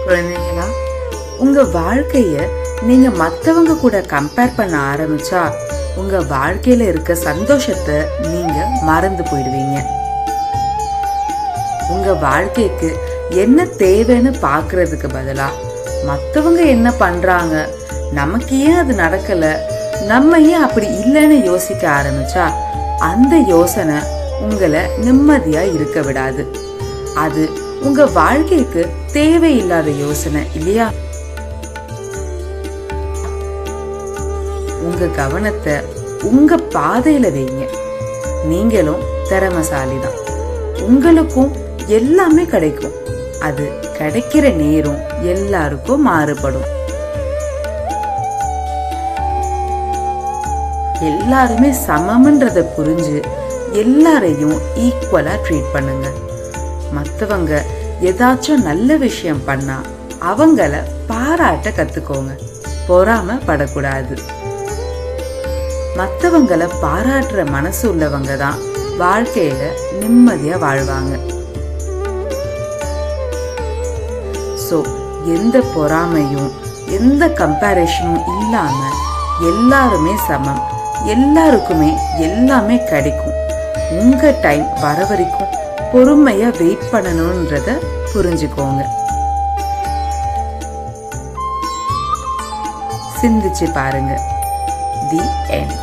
குழந்தைங்களா, உங்க வாழ்க்கைய நீங்க மத்தவங்க கூட கம்பேர் பண்ண ஆரம்பிச்சா உங்க வாழ்க்கையில இருக்க சந்தோஷத்தை நீங்க மறந்து போயிடுவீங்க. உங்க வாழ்க்கைக்கு என்ன தேவைன்னு பாக்குறதுக்கு பதிலா மத்தவங்க என்ன பண்றாங்க, நமக்கு ஏன் அது நடக்கல, நம்ம ஏன் அப்படி இல்லைன்னு யோசிக்க ஆரம்பிச்சா அந்த யோசனை உங்களை நிம்மதியா இருக்க விடாது. அது உங்க வாழ்க்கைக்கு தேவையில்லாத யோசனை இல்லையா? உங்க கவனத்தை உங்க பாதையில வைங்க. நீங்களும் திறமைசாலிதான். உங்களுக்கும் எல்லாமே கிடைக்கும். அது கிடைக்கிற நேரம் எல்லாருக்கும் மாறுபடும். எல்லாருமே சமம்ன்றத புரிஞ்சு எல்லாரையும் ஈக்குவலா ட்ரீட் பண்ணுங்க. மத்தவங்க ஏதாச்சும் நல்ல விஷயம் பண்ணா அவங்கள பாராட்ட கத்துக்கோங்க. பொறாம படக்கூடாது. மத்தவங்களை பாராட்டுற மனசு உள்ளவங்க தான் வாழ்க்கையில நிம்மதியா வாழ்வாங்க. சோ எந்த பொறாமையும் எந்த கம்பேரிஷனும் இல்லாம எல்லாருமே சமம், எல்லாருக்குமே எல்லாமே கிடைக்கும். உங்க டைம் வர வரைக்கும் பொறுமையா வெயிட் பண்ணணும்ன்றத புரிஞ்சுக்கோங்க. சிந்திச்சு பாருங்க. The end.